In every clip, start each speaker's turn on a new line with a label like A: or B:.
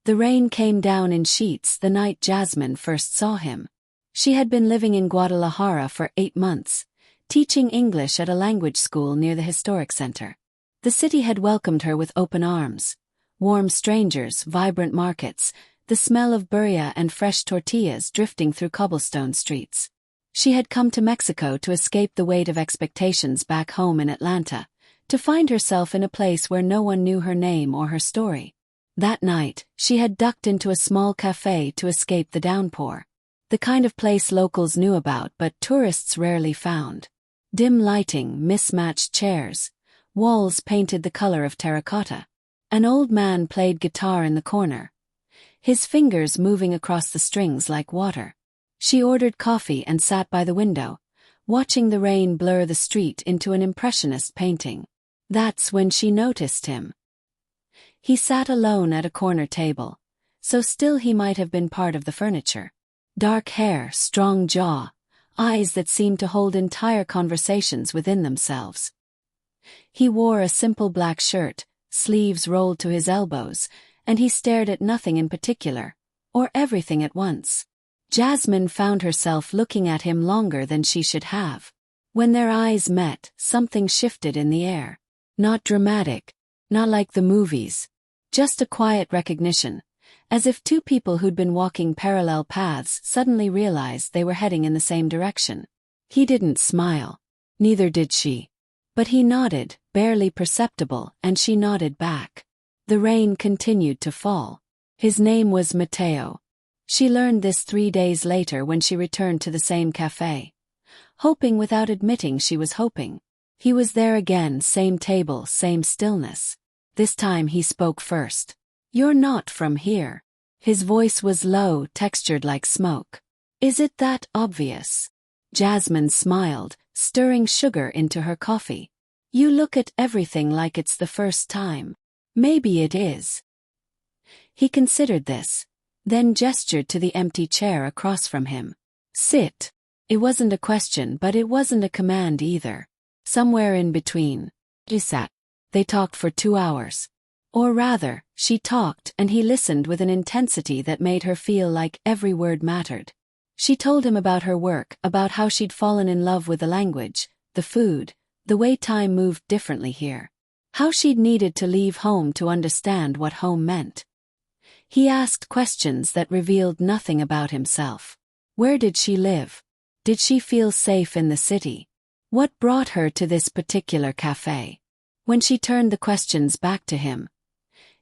A: The rain came down in sheets the night Jasmine first saw him. She had been living in Guadalajara for 8 months, teaching English at a language school near the historic center. The city had welcomed her with open arms. Warm strangers, vibrant markets, the smell of birria and fresh tortillas drifting through cobblestone streets. She had come to Mexico to escape the weight of expectations back home in Atlanta, to find herself in a place where no one knew her name or her story. That night, she had ducked into a small cafe to escape the downpour. The kind of place locals knew about but tourists rarely found. Dim lighting, mismatched chairs, walls painted the color of terracotta. An old man played guitar in the corner, his fingers moving across the strings like water. She ordered coffee and sat by the window, watching the rain blur the street into an impressionist painting. That's when she noticed him. He sat alone at a corner table, so still he might have been part of the furniture. Dark hair, strong jaw, eyes that seemed to hold entire conversations within themselves. He wore a simple black shirt, sleeves rolled to his elbows, and he stared at nothing in particular, or everything at once. Jasmine found herself looking at him longer than she should have. When their eyes met, something shifted in the air. Not dramatic, not like the movies. Just a quiet recognition, as if two people who'd been walking parallel paths suddenly realized they were heading in the same direction. He didn't smile. Neither did she. But he nodded, barely perceptible, and she nodded back. The rain continued to fall. His name was Mateo. She learned this 3 days later when she returned to the same cafe. Hoping without admitting she was hoping. He was there again, same table, same stillness. This time he spoke first. "You're not from here." His voice was low, textured like smoke. "Is it that obvious?" Jasmine smiled, stirring sugar into her coffee. "You look at everything like it's the first time." "Maybe it is." He considered this, then gestured to the empty chair across from him. "Sit." It wasn't a question, but it wasn't a command either. Somewhere in between. He sat. They talked for 2 hours. Or rather, she talked and he listened with an intensity that made her feel like every word mattered. She told him about her work, about how she'd fallen in love with the language, the food, the way time moved differently here. How she'd needed to leave home to understand what home meant. He asked questions that revealed nothing about himself. Where did she live? Did she feel safe in the city? What brought her to this particular cafe? When she turned the questions back to him,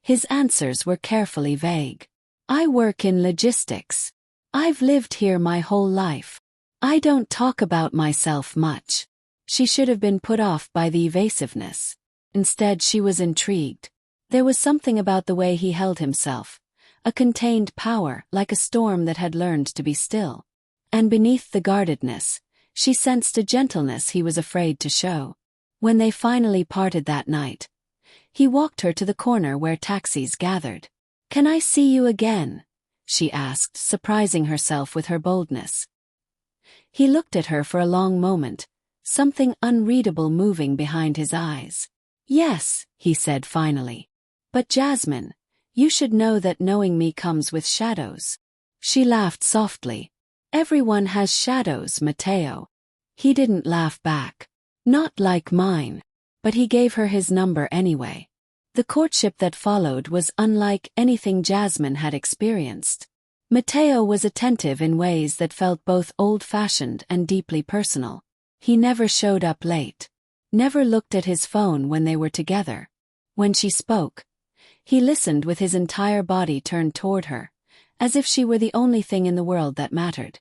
A: his answers were carefully vague. "I work in logistics. I've lived here my whole life. I don't talk about myself much." She should have been put off by the evasiveness. Instead, she was intrigued. There was something about the way he held himself, a contained power like a storm that had learned to be still. And beneath the guardedness, she sensed a gentleness he was afraid to show. When they finally parted that night, he walked her to the corner where taxis gathered. "Can I see you again?" she asked, surprising herself with her boldness. He looked at her for a long moment, something unreadable moving behind his eyes. "Yes," he said finally. "But Jasmine, you should know that knowing me comes with shadows." She laughed softly. "Everyone has shadows, Mateo." He didn't laugh back. "Not like mine." But he gave her his number anyway. The courtship that followed was unlike anything Jasmine had experienced. Mateo was attentive in ways that felt both old-fashioned and deeply personal. He never showed up late. Never looked at his phone when they were together. When she spoke, he listened with his entire body turned toward her, as if she were the only thing in the world that mattered.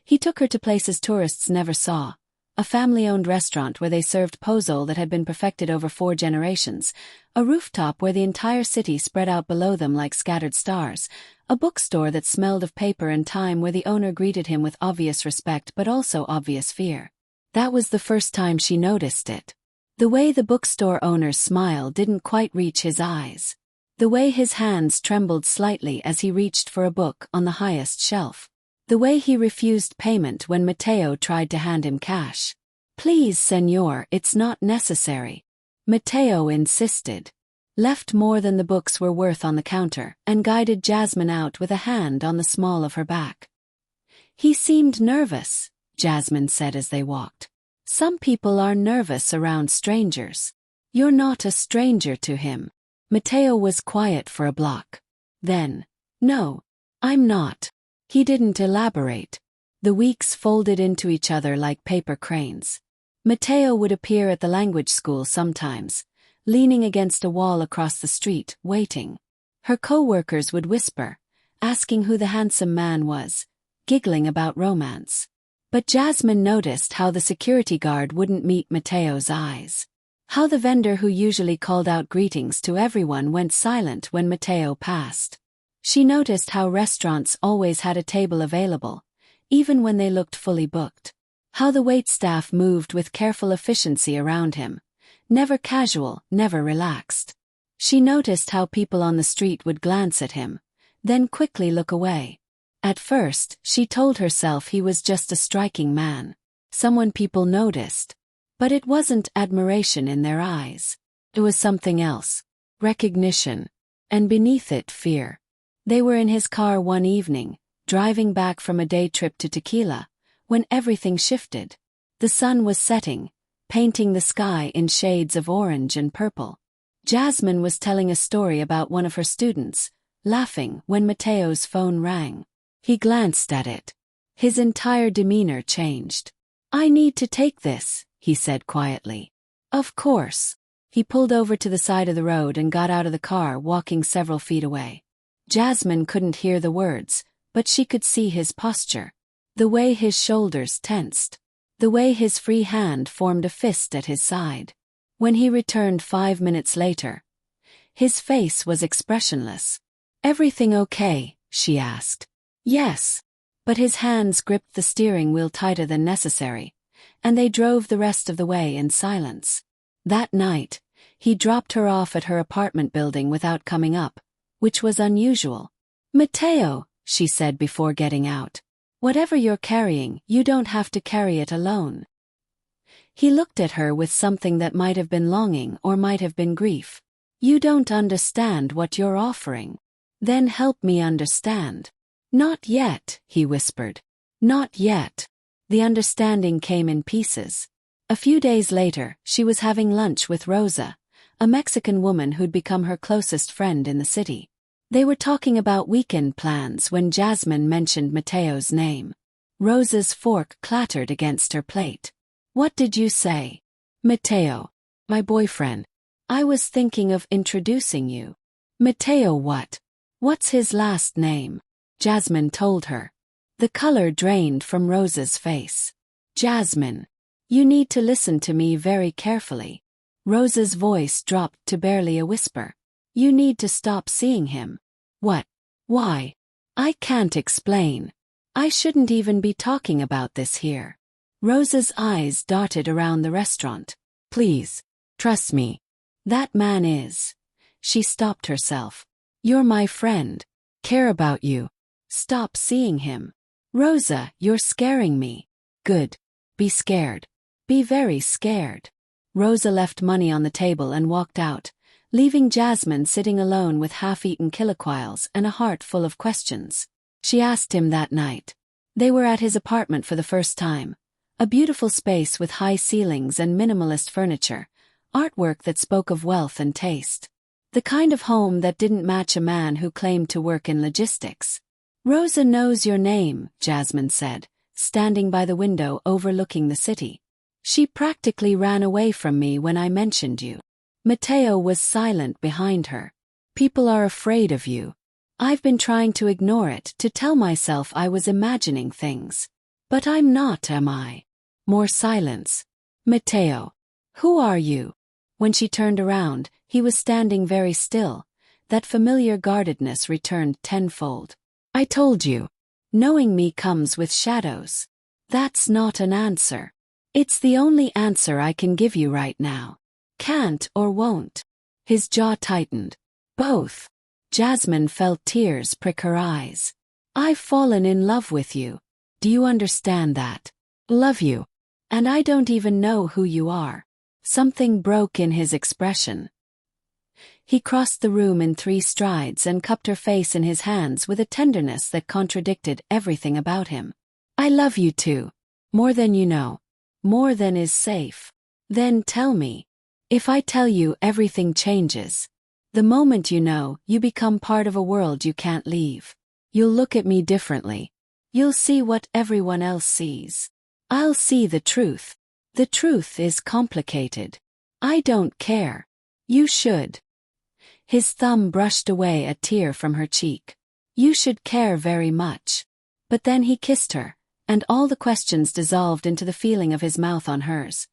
A: He took her to places tourists never saw. A family-owned restaurant where they served pozole that had been perfected over 4 generations, a rooftop where the entire city spread out below them like scattered stars, a bookstore that smelled of paper and time where the owner greeted him with obvious respect but also obvious fear. That was the first time she noticed it. The way the bookstore owner's smile didn't quite reach his eyes. The way his hands trembled slightly as he reached for a book on the highest shelf. The way he refused payment when Mateo tried to hand him cash. "Please, senor, it's not necessary." Mateo insisted. left more than the books were worth on the counter, and guided Jasmine out with a hand on the small of her back. "He seemed nervous," Jasmine said as they walked. "Some people are nervous around strangers. You're not a stranger to him." Mateo was quiet for a block. Then, "No, I'm not." He didn't elaborate. The weeks folded into each other like paper cranes. Mateo would appear at the language school sometimes, leaning against a wall across the street, waiting. Her co-workers would whisper, asking who the handsome man was, giggling about romance. But Jasmine noticed how the security guard wouldn't meet Mateo's eyes. How the vendor who usually called out greetings to everyone went silent when Mateo passed. She noticed how restaurants always had a table available, even when they looked fully booked. How the waitstaff moved with careful efficiency around him, never casual, never relaxed. She noticed how people on the street would glance at him, then quickly look away. At first, she told herself he was just a striking man, someone people noticed. But it wasn't admiration in their eyes. It was something else. Recognition. And beneath it, fear. They were in his car one evening, driving back from a day trip to Tequila, when everything shifted. The sun was setting, painting the sky in shades of orange and purple. Jasmine was telling a story about one of her students, laughing when Mateo's phone rang. He glanced at it. His entire demeanor changed. "I need to take this," he said quietly. "Of course." He pulled over to the side of the road and got out of the car, walking several feet away. Jasmine couldn't hear the words, but she could see his posture. The way his shoulders tensed. The way his free hand formed a fist at his side. When he returned 5 minutes later, his face was expressionless. "Everything okay?" she asked. "Yes." But his hands gripped the steering wheel tighter than necessary, and they drove the rest of the way in silence. That night, he dropped her off at her apartment building without coming up, which was unusual. "Mateo," she said before getting out. "Whatever you're carrying, you don't have to carry it alone." He looked at her with something that might have been longing or might have been grief. "You don't understand what you're offering. Then help me understand." "Not yet," he whispered. "Not yet." The understanding came in pieces. A few days later, she was having lunch with Rosa, a Mexican woman who'd become her closest friend in the city. They were talking about weekend plans when Jasmine mentioned Mateo's name. Rosa's fork clattered against her plate. "What did you say?" "Mateo. My boyfriend. I was thinking of introducing you." "Mateo what? What's his last name?" Jasmine told her. The color drained from Rosa's face. "Jasmine, you need to listen to me very carefully." Rosa's voice dropped to barely a whisper. "You need to stop seeing him." "What? Why?" "I can't explain. I shouldn't even be talking about this here." Rosa's eyes darted around the restaurant. "Please, trust me. That man is." She stopped herself. "You're my friend. Care about you. Stop seeing him." "Rosa, you're scaring me." "Good. Be scared. Be very scared." Rosa left money on the table and walked out, leaving Jasmine sitting alone with half-eaten chilaquiles and a heart full of questions. She asked him that night. They were at his apartment for the first time. A beautiful space with high ceilings and minimalist furniture, artwork that spoke of wealth and taste. The kind of home that didn't match a man who claimed to work in logistics. "Rosa knows your name," Jasmine said, standing by the window overlooking the city. "She practically ran away from me when I mentioned you." Mateo was silent behind her. "People are afraid of you. I've been trying to ignore it, to tell myself I was imagining things. But I'm not, am I?" More silence. "Mateo, who are you?" When she turned around, he was standing very still. That familiar guardedness returned tenfold. "I told you. Knowing me comes with shadows." "That's not an answer." "It's the only answer I can give you right now." "Can't or won't." His jaw tightened. "Both." Jasmine felt tears prick her eyes. "I've fallen in love with you. Do you understand that? Love you. And I don't even know who you are." Something broke in his expression. He crossed the room in 3 strides and cupped her face in his hands with a tenderness that contradicted everything about him. I love you too. More than you know. More than is safe. Then tell me. If I tell you, everything changes. The moment you know, you become part of a world you can't leave. You'll look at me differently. You'll see what everyone else sees. I'll see the truth. The truth is complicated. I don't care. You should. His thumb brushed away a tear from her cheek. You should care very much. But then he kissed her, and all the questions dissolved into the feeling of his mouth on hers.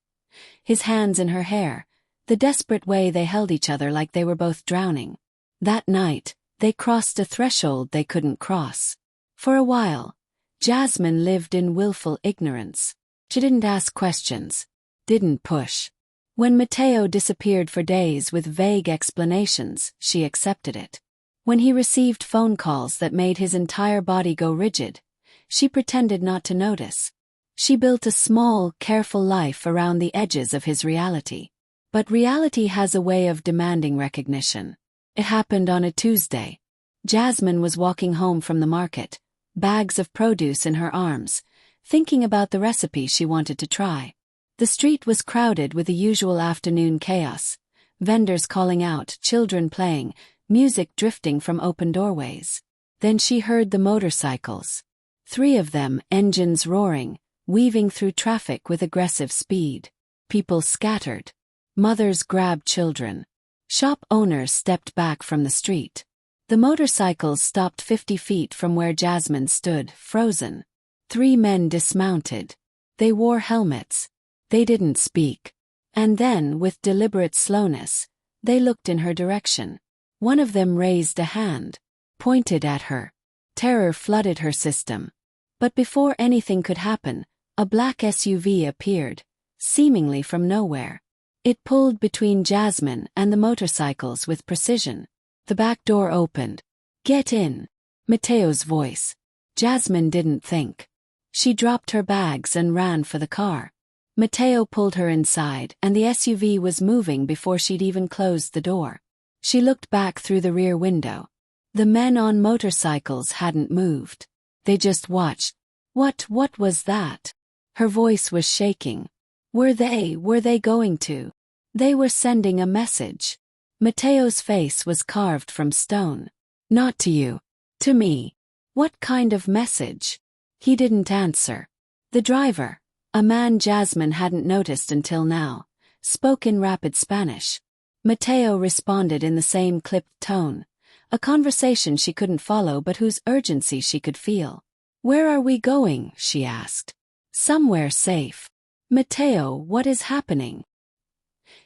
A: His hands in her hair, the desperate way they held each other like they were both drowning. That night, they crossed a threshold they couldn't cross. For a while, Jasmine lived in willful ignorance. She didn't ask questions, didn't push. When Mateo disappeared for days with vague explanations, she accepted it. When he received phone calls that made his entire body go rigid, she pretended not to notice. She built a small, careful life around the edges of his reality. But reality has a way of demanding recognition. It happened on a Tuesday. Jasmine was walking home from the market, bags of produce in her arms, thinking about the recipe she wanted to try. The street was crowded with the usual afternoon chaos, vendors calling out, children playing, music drifting from open doorways. Then she heard the motorcycles. 3 of them, engines roaring, weaving through traffic with aggressive speed. People scattered. Mothers grabbed children. Shop owners stepped back from the street. The motorcycles stopped 50 feet from where Jasmine stood, frozen. 3 men dismounted. They wore helmets. They didn't speak. And then, with deliberate slowness, they looked in her direction. One of them raised a hand, pointed at her. Terror flooded her system. But before anything could happen, a black SUV appeared, seemingly from nowhere. It pulled between Jasmine and the motorcycles with precision. The back door opened. Get in. Mateo's voice. Jasmine didn't think. She dropped her bags and ran for the car. Mateo pulled her inside, and the SUV was moving before she'd even closed the door. She looked back through the rear window. The men on motorcycles hadn't moved. They just watched. What was that? Her voice was shaking. Were they going to? They were sending a message. Mateo's face was carved from stone. Not to you. To me. What kind of message? He didn't answer. The driver, a man Jasmine hadn't noticed until now, spoke in rapid Spanish. Mateo responded in the same clipped tone, a conversation she couldn't follow but whose urgency she could feel. Where are we going? She asked. Somewhere safe. Mateo, what is happening?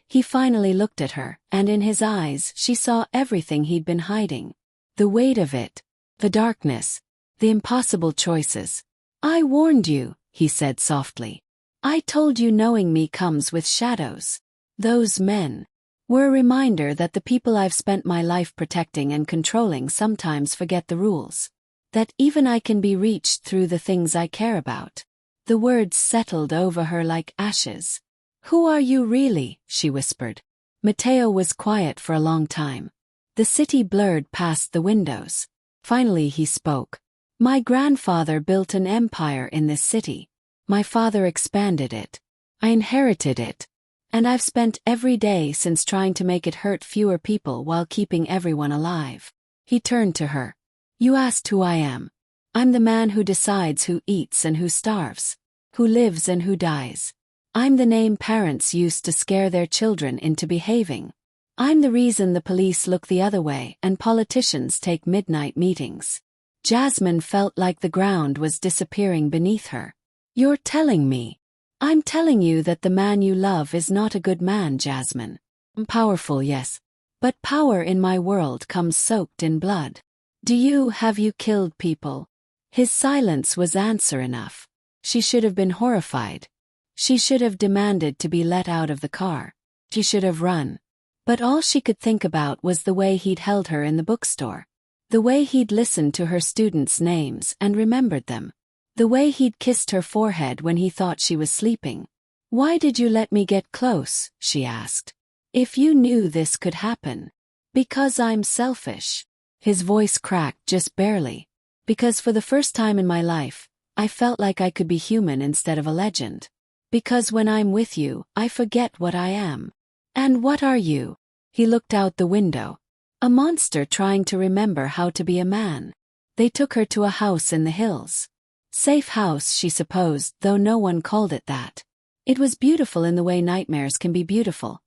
A: He finally looked at her, and in his eyes she saw everything he'd been hiding. The weight of it. The darkness. The impossible choices. I warned you, he said softly. I told you knowing me comes with shadows. Those men were a reminder that the people I've spent my life protecting and controlling sometimes forget the rules. That even I can be reached through the things I care about. The words settled over her like ashes. Who are you really? She whispered. Mateo was quiet for a long time. The city blurred past the windows. Finally he spoke. My grandfather built an empire in this city. My father expanded it. I inherited it. And I've spent every day since trying to make it hurt fewer people while keeping everyone alive. He turned to her. You asked who I am. I'm the man who decides who eats and who starves, who lives and who dies. I'm the name parents used to scare their children into behaving. I'm the reason the police look the other way and politicians take midnight meetings. Jasmine felt like the ground was disappearing beneath her. You're telling me. I'm telling you that the man you love is not a good man, Jasmine. Powerful, yes. But power in my world comes soaked in blood. Have you killed people? His silence was answer enough. She should have been horrified. She should have demanded to be let out of the car. She should have run. But all she could think about was the way he'd held her in the bookstore. The way he'd listened to her students' names and remembered them. The way he'd kissed her forehead when he thought she was sleeping. Why did you let me get close? She asked. If you knew this could happen. Because I'm selfish. His voice cracked just barely. Because for the first time in my life, I felt like I could be human instead of a legend. Because when I'm with you, I forget what I am. And what are you? He looked out the window. A monster trying to remember how to be a man. They took her to a house in the hills. Safe house, she supposed, though no one called it that. It was beautiful in the way nightmares can be beautiful.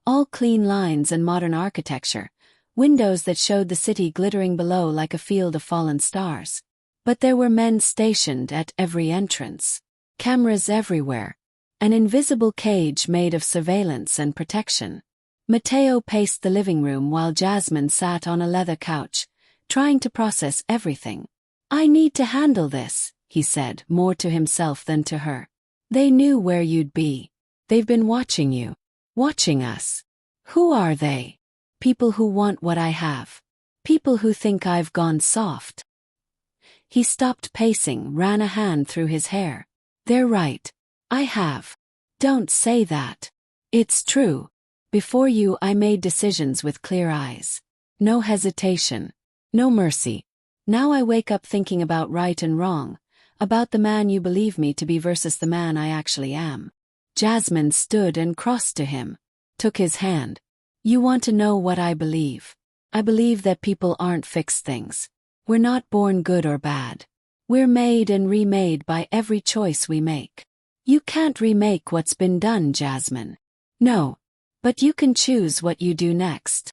A: All clean lines and modern architecture. Windows that showed the city glittering below like a field of fallen stars. But there were men stationed at every entrance. Cameras everywhere. An invisible cage made of surveillance and protection. Mateo paced the living room while Jasmine sat on a leather couch, trying to process everything. I need to handle this, he said, more to himself than to her. They knew where you'd be. They've been watching you. Watching us. Who are they? People who want what I have. People who think I've gone soft. He stopped pacing, ran a hand through his hair. They're right. I have. Don't say that. It's true. Before you, I made decisions with clear eyes. No hesitation. No mercy. Now I wake up thinking about right and wrong, about the man you believe me to be versus the man I actually am. Jasmine stood and crossed to him. Took his hand. You want to know what I believe? I believe that people aren't fixed things. We're not born good or bad. We're made and remade by every choice we make. You can't remake what's been done, Jasmine. No. But you can choose what you do next.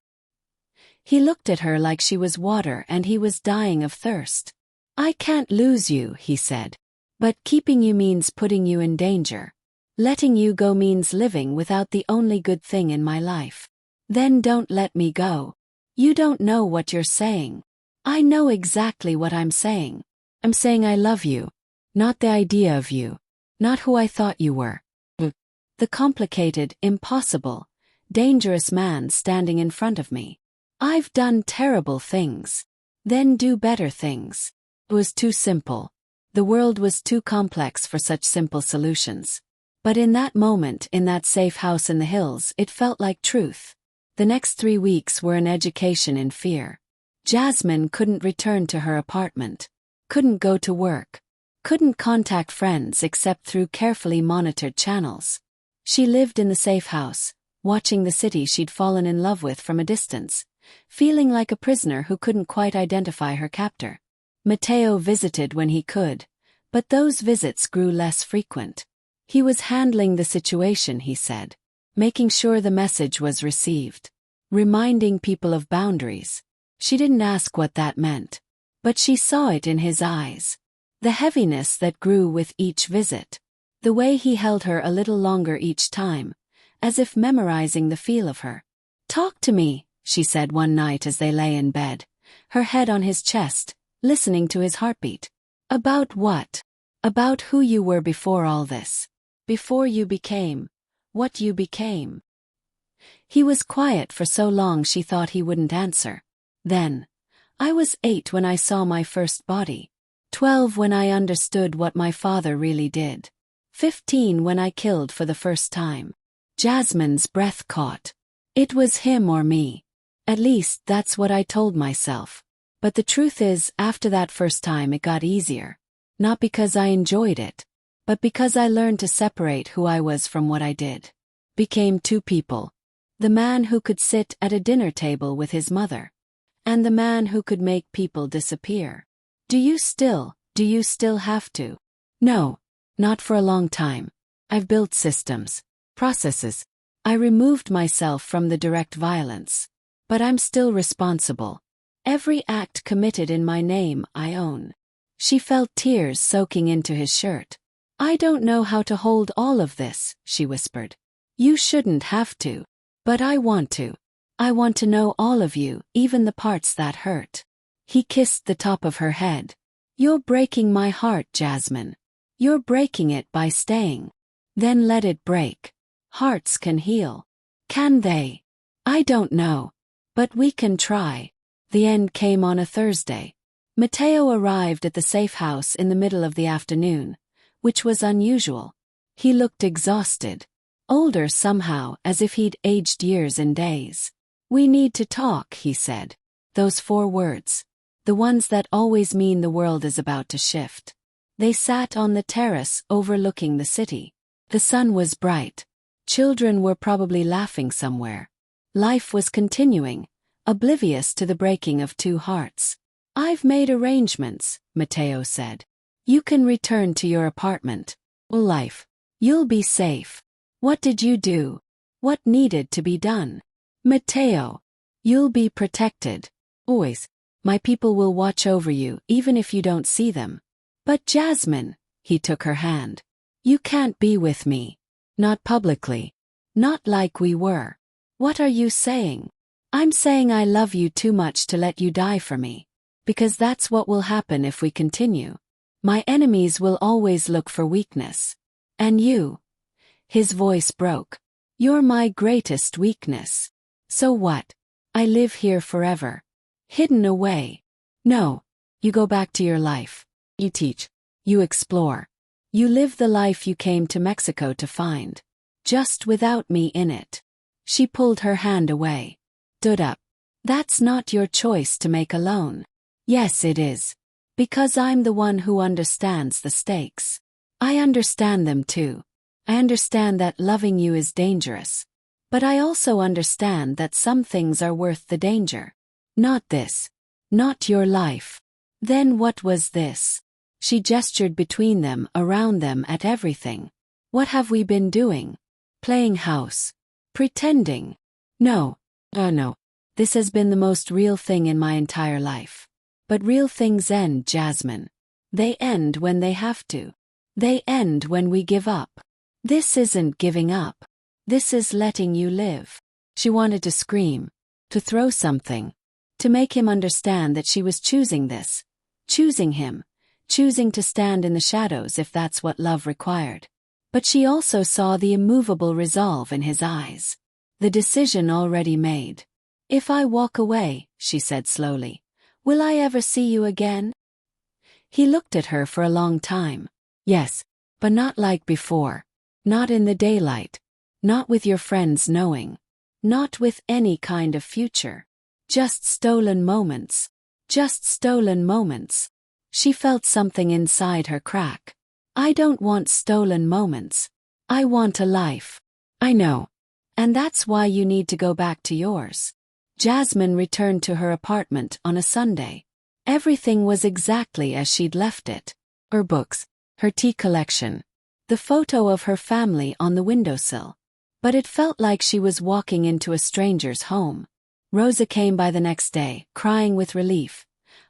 A: He looked at her like she was water and he was dying of thirst. I can't lose you, he said. But keeping you means putting you in danger. Letting you go means living without the only good thing in my life. Then don't let me go. You don't know what you're saying. I know exactly what I'm saying. I'm saying I love you. Not the idea of you. Not who I thought you were. The complicated, impossible, dangerous man standing in front of me. I've done terrible things. Then do better things. It was too simple. The world was too complex for such simple solutions. But in that moment, in that safe house in the hills, it felt like truth. The next 3 weeks were an education in fear. Jasmine couldn't return to her apartment. Couldn't go to work. Couldn't contact friends except through carefully monitored channels. She lived in the safe house, watching the city she'd fallen in love with from a distance, feeling like a prisoner who couldn't quite identify her captor. Mateo visited when he could, but those visits grew less frequent. He was handling the situation, he said, making sure the message was received, reminding people of boundaries. She didn't ask what that meant, but she saw it in his eyes. The heaviness that grew with each visit. The way he held her a little longer each time, as if memorizing the feel of her. Talk to me, she said one night as they lay in bed, her head on his chest, listening to his heartbeat. About what? About who you were before all this. Before you became what you became. He was quiet for so long she thought he wouldn't answer. Then, I was 8 when I saw my first body. 12 when I understood what my father really did. 15 when I killed for the first time. Jasmine's breath caught. It was him or me. At least that's what I told myself. But the truth is, after that first time it got easier. Not because I enjoyed it, but because I learned to separate who I was from what I did. Became 2 people. The man who could sit at a dinner table with his mother. And the man who could make people disappear. Do you still have to? No, not for a long time. I've built systems, processes. I removed myself from the direct violence. But I'm still responsible. Every act committed in my name I own. She felt tears soaking into his shirt. I don't know how to hold all of this, she whispered. You shouldn't have to. But I want to. I want to know all of you, even the parts that hurt. He kissed the top of her head. You're breaking my heart, Jasmine. You're breaking it by staying. Then let it break. Hearts can heal. Can they? I don't know. But we can try. The end came on a Thursday. Mateo arrived at the safe house in the middle of the afternoon, which was unusual. He looked exhausted. Older somehow, as if he'd aged years in days. We need to talk, he said. Those 4 words. The ones that always mean the world is about to shift. They sat on the terrace overlooking the city. The sun was bright. Children were probably laughing somewhere. Life was continuing, oblivious to the breaking of 2 hearts. I've made arrangements, Mateo said. You can return to your apartment. Life. You'll be safe. What did you do? What needed to be done? Mateo. You'll be protected. Always. My people will watch over you even if you don't see them. But Jasmine, he took her hand. You can't be with me. Not publicly. Not like we were. What are you saying? I'm saying I love you too much to let you die for me. Because that's what will happen if we continue. My enemies will always look for weakness. And you. His voice broke. You're my greatest weakness. So what? I live here forever. Hidden away. No. You go back to your life. You teach. You explore. You live the life you came to Mexico to find. Just without me in it. She pulled her hand away. Stood up. That's not your choice to make alone. Yes, it is. Because I'm the one who understands the stakes. I understand them too. I understand that loving you is dangerous. But I also understand that some things are worth the danger. Not this. Not your life. Then what was this? She gestured between them, around them, at everything. What have we been doing? Playing house. Pretending. No. No. This has been the most real thing in my entire life. But real things end, Jasmine. They end when they have to. They end when we give up. This isn't giving up. This is letting you live. She wanted to scream. To throw something. To make him understand that she was choosing this. Choosing him. Choosing to stand in the shadows if that's what love required. But she also saw the immovable resolve in his eyes. The decision already made. If I walk away, she said slowly, will I ever see you again? He looked at her for a long time. Yes, but not like before. Not in the daylight. Not with your friends knowing. Not with any kind of future. Just stolen moments. Just stolen moments. She felt something inside her crack. I don't want stolen moments. I want a life. I know. And that's why you need to go back to yours. Jasmine returned to her apartment on a Sunday. Everything was exactly as she'd left it. Her books, her tea collection, the photo of her family on the windowsill. But it felt like she was walking into a stranger's home. Rosa came by the next day, crying with relief,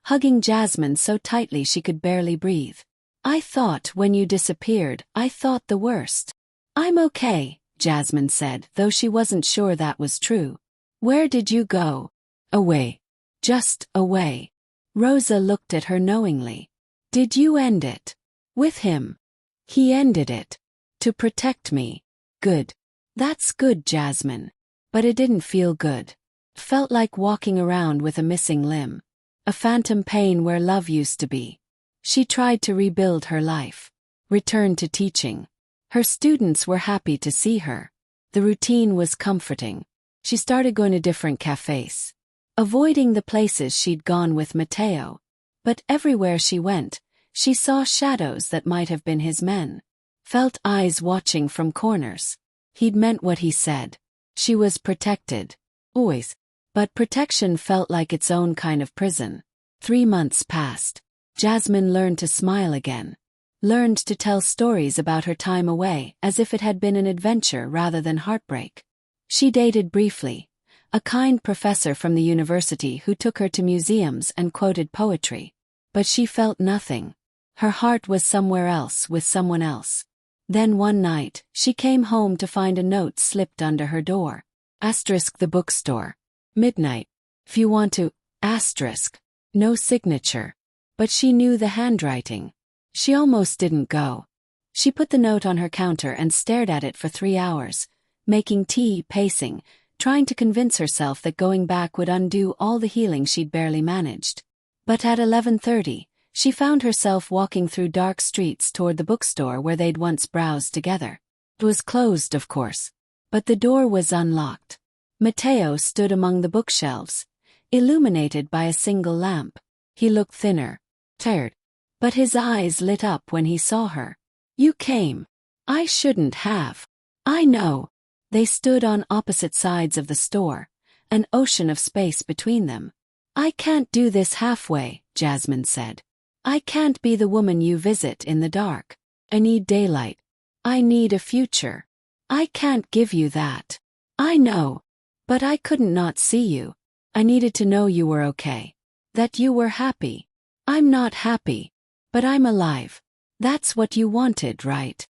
A: hugging Jasmine so tightly she could barely breathe. I thought when you disappeared, I thought the worst. I'm okay, Jasmine said, though she wasn't sure that was true. Where did you go? Away. Just away. Rosa looked at her knowingly. Did you end it? With him? He ended it. To protect me. Good. That's good, Jasmine. But it didn't feel good. Felt like walking around with a missing limb. A phantom pain where love used to be. She tried to rebuild her life. Returned to teaching. Her students were happy to see her. The routine was comforting. She started going to different cafes. Avoiding the places she'd gone with Mateo. But everywhere she went, she saw shadows that might have been his men. Felt eyes watching from corners. He'd meant what he said. She was protected. Always. But protection felt like its own kind of prison. 3 months passed. Jasmine learned to smile again. Learned to tell stories about her time away as if it had been an adventure rather than heartbreak. She dated briefly. A kind professor from the university who took her to museums and quoted poetry. But she felt nothing. Her heart was somewhere else with someone else. Then one night, she came home to find a note slipped under her door. Asterisk the bookstore. Midnight. If you want to, asterisk. No signature. But she knew the handwriting. She almost didn't go. She put the note on her counter and stared at it for 3 hours, making tea, pacing, trying to convince herself that going back would undo all the healing she'd barely managed. But at 11:30, she found herself walking through dark streets toward the bookstore where they'd once browsed together. It was closed, of course. But the door was unlocked. Mateo stood among the bookshelves, illuminated by a single lamp. He looked thinner, tired, but his eyes lit up when he saw her. "You came. I shouldn't have. I know." They stood on opposite sides of the store, an ocean of space between them. "I can't do this halfway," Jasmine said. "I can't be the woman you visit in the dark. I need daylight. I need a future. I can't give you that. I know. But I couldn't not see you. I needed to know you were okay. That you were happy. I'm not happy. But I'm alive. That's what you wanted, right?"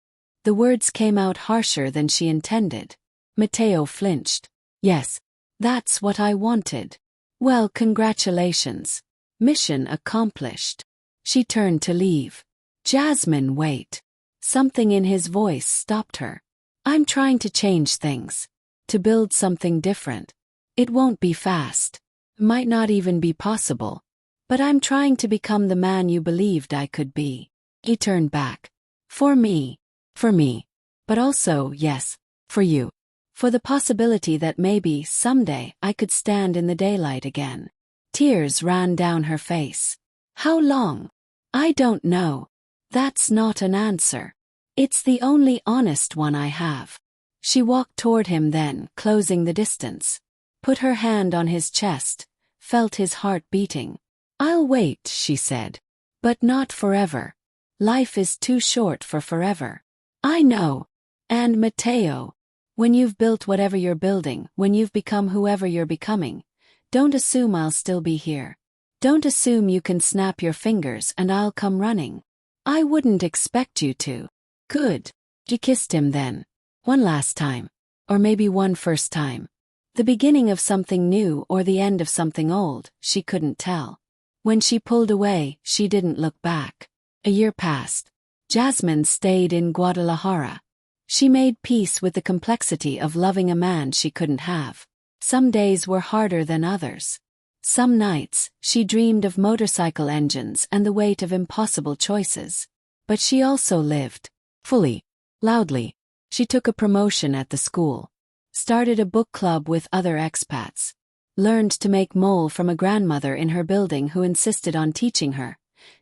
A: The words came out harsher than she intended. Mateo flinched. "Yes. That's what I wanted." "Well, congratulations. Mission accomplished." She turned to leave. "Jasmine, wait." Something in his voice stopped her. "I'm trying to change things. To build something different. It won't be fast. Might not even be possible. But I'm trying to become the man you believed I could be." He turned back. "For me. For me. But also, yes, for you. For the possibility that maybe, someday, I could stand in the daylight again." Tears ran down her face. "How long?" "I don't know. That's not an answer. It's the only honest one I have." She walked toward him then, closing the distance. Put her hand on his chest, felt his heart beating. "I'll wait," she said. "But not forever. Life is too short for forever." "I know. And Mateo, when you've built whatever you're building, when you've become whoever you're becoming, don't assume I'll still be here. Don't assume you can snap your fingers and I'll come running. I wouldn't expect you to." "Good." She kissed him then. One last time. Or maybe one first time. The beginning of something new or the end of something old, she couldn't tell. When she pulled away, she didn't look back. A year passed. Jasmine stayed in Guadalajara. She made peace with the complexity of loving a man she couldn't have. Some days were harder than others. Some nights, she dreamed of motorcycle engines and the weight of impossible choices. But she also lived. Fully. Loudly. She took a promotion at the school. Started a book club with other expats. Learned to make mole from a grandmother in her building who insisted on teaching her,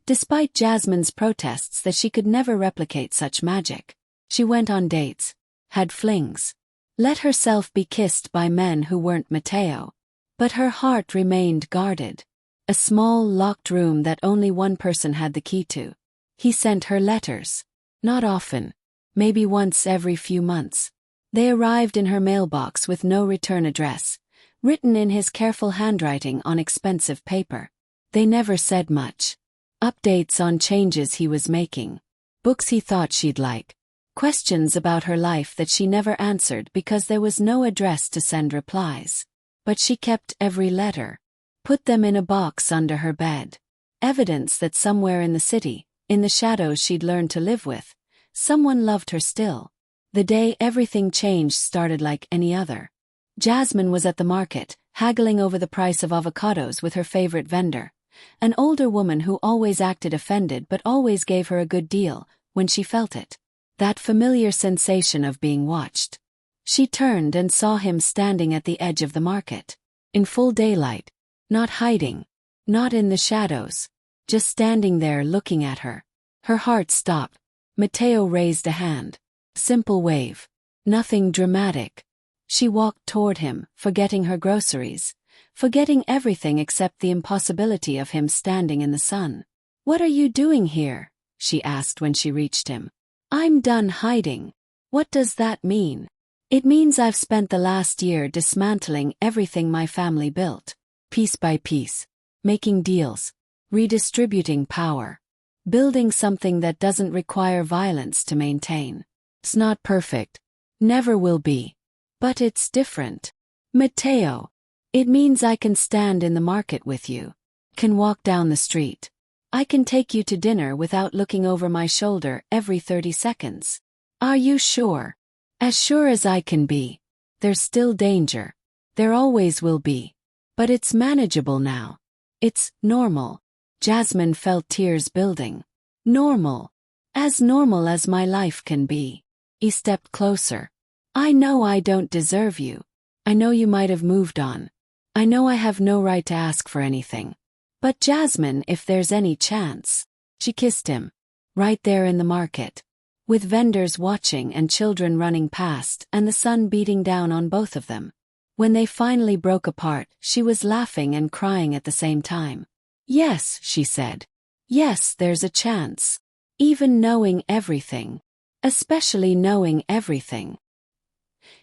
A: despite Jasmine's protests that she could never replicate such magic. She went on dates. Had flings. Let herself be kissed by men who weren't Mateo. But her heart remained guarded. A small, locked room that only one person had the key to. He sent her letters. Not often. Maybe once every few months. They arrived in her mailbox with no return address, written in his careful handwriting on expensive paper. They never said much. Updates on changes he was making. Books he thought she'd like. Questions about her life that she never answered because there was no address to send replies. But she kept every letter. Put them in a box under her bed. Evidence that somewhere in the city, in the shadows she'd learned to live with, someone loved her still. The day everything changed started like any other. Jasmine was at the market, haggling over the price of avocados with her favorite vendor. An older woman who always acted offended but always gave her a good deal, when she felt it. That familiar sensation of being watched. She turned and saw him standing at the edge of the market. In full daylight. Not hiding. Not in the shadows. Just standing there looking at her. Her heart stopped. Mateo raised a hand. Simple wave. Nothing dramatic. She walked toward him, forgetting her groceries. Forgetting everything except the impossibility of him standing in the sun. "What are you doing here?" she asked when she reached him. "I'm done hiding." "What does that mean?" "It means I've spent the last year dismantling everything my family built. Piece by piece. Making deals. Redistributing power. Building something that doesn't require violence to maintain. It's not perfect. Never will be. But it's different. Mateo. It means I can stand in the market with you. Can walk down the street. I can take you to dinner without looking over my shoulder every 30 seconds. Are you sure?" "As sure as I can be. There's still danger. There always will be. But it's manageable now. It's normal." Jasmine felt tears building. "Normal. As normal as my life can be." He stepped closer. "I know I don't deserve you. I know you might have moved on. I know I have no right to ask for anything. But Jasmine, if there's any chance. She kissed him. Right there in the market. With vendors watching and children running past and the sun beating down on both of them. When they finally broke apart, she was laughing and crying at the same time. Yes, she said. Yes, there's a chance. Even knowing everything. Especially knowing everything.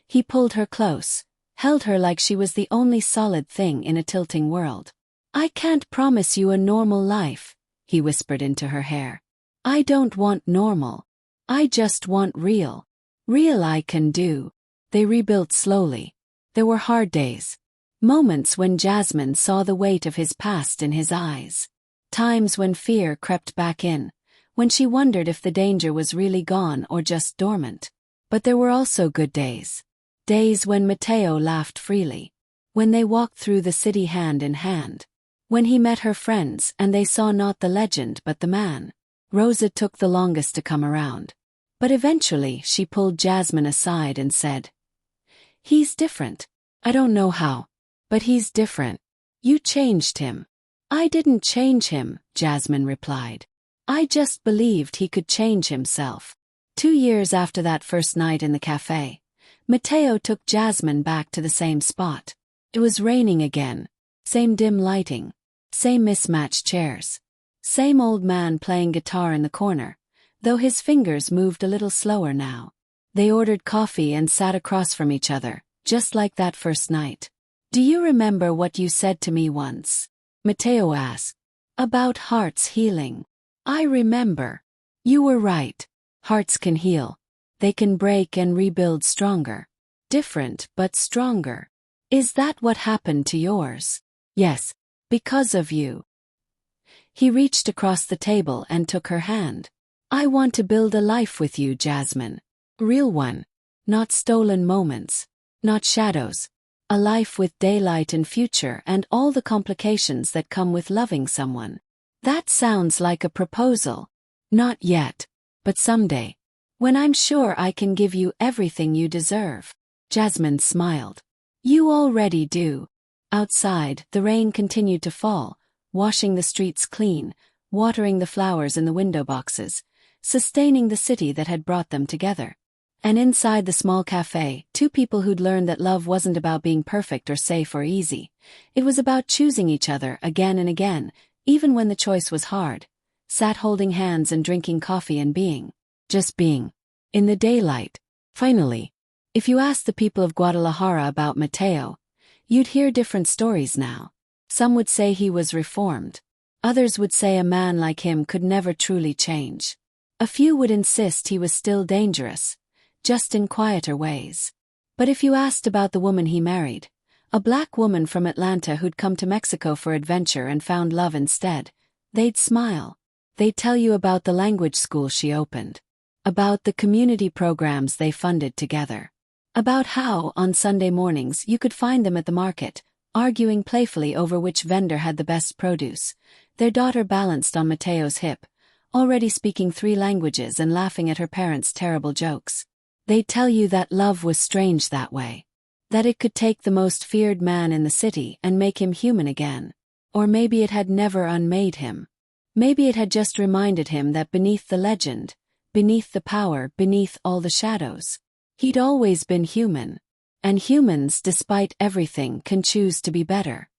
A: He pulled her close, held her like she was the only solid thing in a tilting world. I can't promise you a normal life, he whispered into her hair. I don't want normal. I just want real. Real I can do. They rebuilt slowly. There were hard days. Moments when Jasmine saw the weight of his past in his eyes. Times when fear crept back in, when she wondered if the danger was really gone or just dormant. But there were also good days. Days when Mateo laughed freely. When they walked through the city hand in hand. When he met her friends and they saw not the legend but the man. Rosa took the longest to come around. But eventually she pulled Jasmine aside and said, He's different. I don't know how. But he's different. You changed him. I didn't change him, Jasmine replied. I just believed he could change himself. 2 years after that first night in the cafe, Mateo took Jasmine back to the same spot. It was raining again. Same dim lighting. Same mismatched chairs. Same old man playing guitar in the corner, though his fingers moved a little slower now. They ordered coffee and sat across from each other, just like that first night. Do you remember what you said to me once? Mateo asked. About hearts healing. I remember. You were right. Hearts can heal. They can break and rebuild stronger. Different but stronger. Is that what happened to yours? Yes, because of you. He reached across the table and took her hand. I want to build a life with you, Jasmine. Real one. Not stolen moments. Not shadows. A life with daylight and future and all the complications that come with loving someone. That sounds like a proposal. Not yet. But someday. When I'm sure I can give you everything you deserve. Jasmine smiled. You already do. Outside, the rain continued to fall, washing the streets clean, watering the flowers in the window boxes, sustaining the city that had brought them together. And inside the small cafe, two people who'd learned that love wasn't about being perfect or safe or easy. It was about choosing each other again and again, even when the choice was hard, sat holding hands and drinking coffee and being. Just being. In the daylight. Finally. If you asked the people of Guadalajara about Mateo, you'd hear different stories now. Some would say he was reformed. Others would say a man like him could never truly change. A few would insist he was still dangerous, just in quieter ways. But if you asked about the woman he married, a black woman from Atlanta who'd come to Mexico for adventure and found love instead, they'd smile. They'd tell you about the language school she opened. About the community programs they funded together. About how, on Sunday mornings, you could find them at the market, arguing playfully over which vendor had the best produce, their daughter balanced on Mateo's hip, already speaking 3 languages and laughing at her parents' terrible jokes. They'd tell you that love was strange that way. That it could take the most feared man in the city and make him human again. Or maybe it had never unmade him. Maybe it had just reminded him that beneath the legend, beneath the power, beneath all the shadows, he'd always been human. And humans, despite everything, can choose to be better.